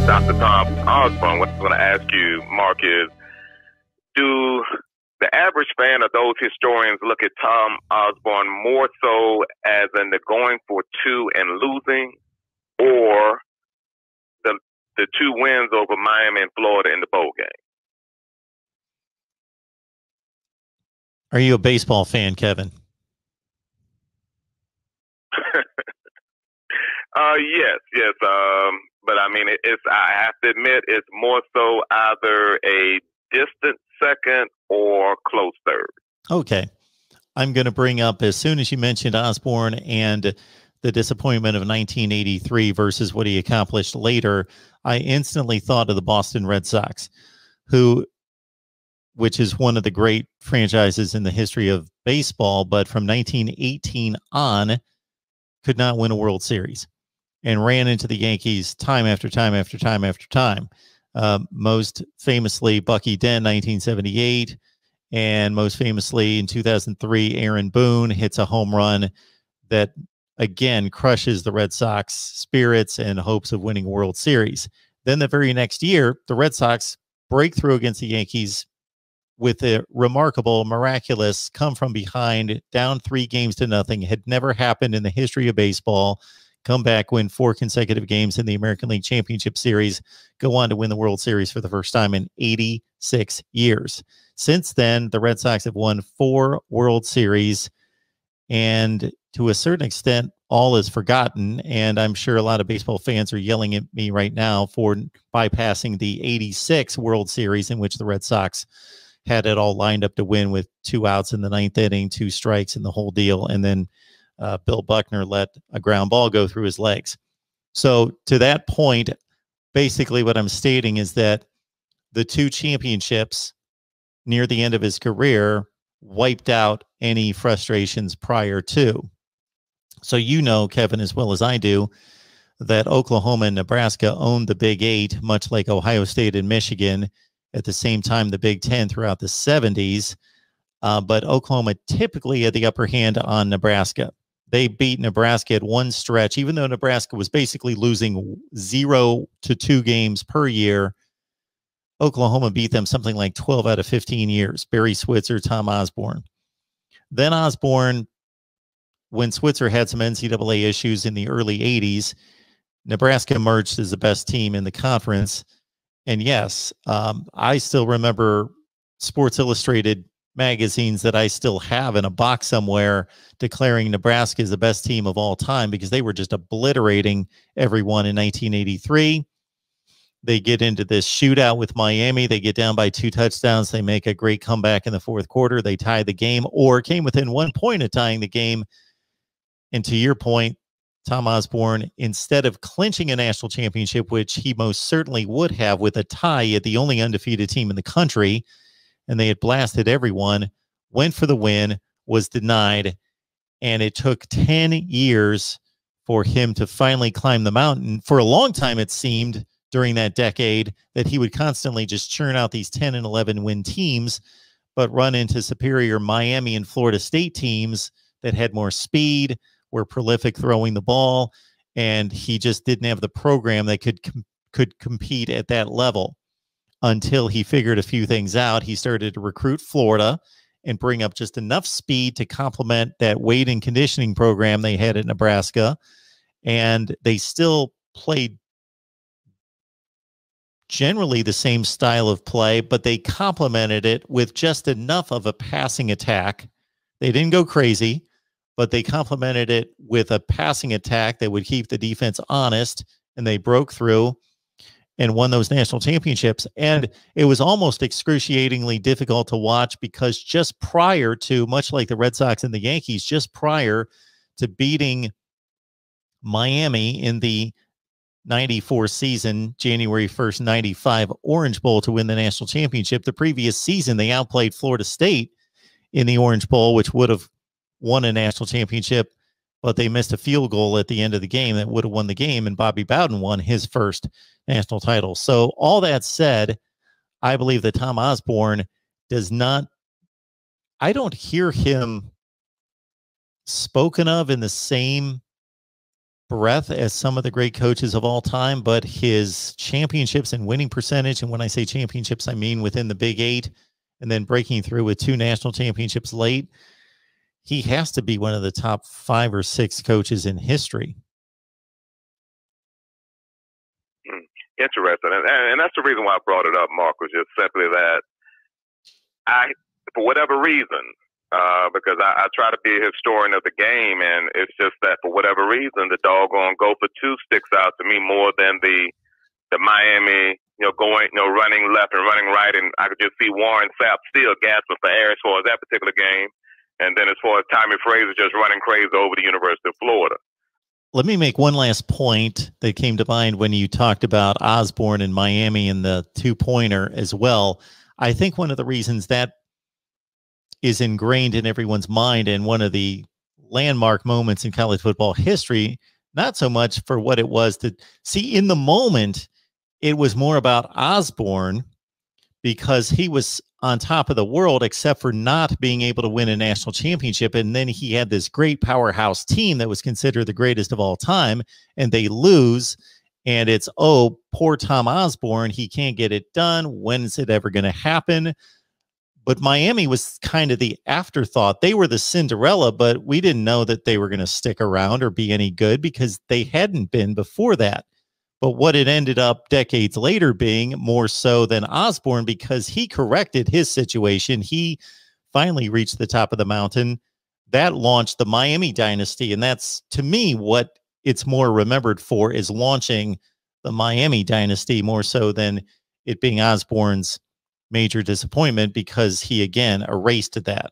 with Dr. Tom Osborne. What I'm going to ask you, Mark, is do the average fan or those historians look at Tom Osborne more so as in the going for two and losing, or the two wins over Miami and Florida in the bowl game? Are you a baseball fan, Kevin? Yes. But I mean, I have to admit, it's more so either a distant second or close third. Okay. I'm going to bring up, as soon as you mentioned Osborne and the disappointment of 1983 versus what he accomplished later, I instantly thought of the Boston Red Sox, which is one of the great franchises in the history of baseball, but from 1918 on, could not win a World Series and ran into the Yankees time after time after time after time. Most famously, Bucky Dent, 1978, and most famously in 2003, Aaron Boone hits a home run that, again, crushes the Red Sox spirits and hopes of winning a World Series. Then the very next year, the Red Sox break through against the Yankees with a remarkable, miraculous come from behind, down 3-0. Had never happened in the history of baseball. Come back, win 4 consecutive games in the American League Championship Series, go on to win the World Series for the first time in 86 years. Since then, the Red Sox have won 4 World Series, and to a certain extent, all is forgotten. And I'm sure a lot of baseball fans are yelling at me right now for bypassing the 86 World Series, in which the Red Sox had it all lined up to win with 2 outs in the 9th inning, 2 strikes, and the whole deal. And then Bill Buckner let a ground ball go through his legs. So to that point, basically what I'm stating is that the 2 championships near the end of his career wiped out any frustrations prior to. So you know, Kevin, as well as I do, that Oklahoma and Nebraska owned the Big 8, much like Ohio State and Michigan, at the same time the Big 10 throughout the 70s. But Oklahoma typically had the upper hand on Nebraska. They beat Nebraska at one stretch, even though Nebraska was basically losing 0 to 2 games per year. Oklahoma beat them something like 12 out of 15 years. Barry Switzer, Tom Osborne. Then Osborne, when Switzer had some NCAA issues in the early 80s, Nebraska emerged as the best team in the conference. And yes, I still remember Sports Illustrated magazines that I still have in a box somewhere declaring Nebraska is the best team of all time, because they were just obliterating everyone in 1983. They get into this shootout with Miami. They get down by 2 touchdowns. They make a great comeback in the 4th quarter. They tie the game, or came within 1 point of tying the game. And to your point, Tom Osborne, instead of clinching a national championship, which he most certainly would have with a tie at the only undefeated team in the country, and they had blasted everyone, went for the win, was denied, and it took 10 years for him to finally climb the mountain. For a long time, it seemed during that decade that he would constantly just churn out these 10 and 11 win teams, but run into superior Miami and Florida State teams that had more speed, were prolific throwing the ball, and he just didn't have the program that could compete at that level. Until he figured a few things out. He started to recruit Florida and bring up just enough speed to complement that weight and conditioning program they had at Nebraska. And they still played generally the same style of play, but they complemented it with just enough of a passing attack. They didn't go crazy, but they complemented it with a passing attack that would keep the defense honest, and they broke through and won those national championships. And it was almost excruciatingly difficult to watch, because just prior to, much like the Red Sox and the Yankees, just prior to beating Miami in the 94 season, January 1st, 95 Orange Bowl to win the national championship, the previous season they outplayed Florida State in the Orange Bowl, which would have won a national championship, but they missed a field goal at the end of the game that would have won the game, and Bobby Bowden won his first national title. So all that said, I believe that Tom Osborne does not, I don't hear him spoken of in the same breath as some of the great coaches of all time, but his championships and winning percentage, and when I say championships, I mean within the Big Eight, and then breaking through with 2 national championships late, he has to be one of the top 5 or 6 coaches in history. Interesting. And that's the reason why I brought it up, Mark, was just simply that for whatever reason, because I try to be a historian of the game, and it's just that for whatever reason, the doggone go for 2 sticks out to me more than the Miami, running left and running right. And I could just see Warren Sapp still gasping for air as far as that particular game. And then as far as Tommy Fraser just running crazy over the University of Florida. Let me make one last point that came to mind when you talked about Osborne and Miami and the 2-pointer as well. I think one of the reasons that is ingrained in everyone's mind and one of the landmark moments in college football history, not so much for what it was to see in the moment, it was more about Osborne because he was on top of the world, except for not being able to win a national championship. And then he had this great powerhouse team that was considered the greatest of all time, and they lose. And it's, oh, poor Tom Osborne. He can't get it done. When is it ever going to happen? But Miami was kind of the afterthought. They were the Cinderella, but we didn't know that they were going to stick around or be any good because they hadn't been before that. But what it ended up decades later being more so than Osborne, because he corrected his situation. He finally reached the top of the mountain. That launched the Miami dynasty. And that's, to me, what it's more remembered for, is launching the Miami dynasty more so than it being Osborne's major disappointment, because he, again, erased that.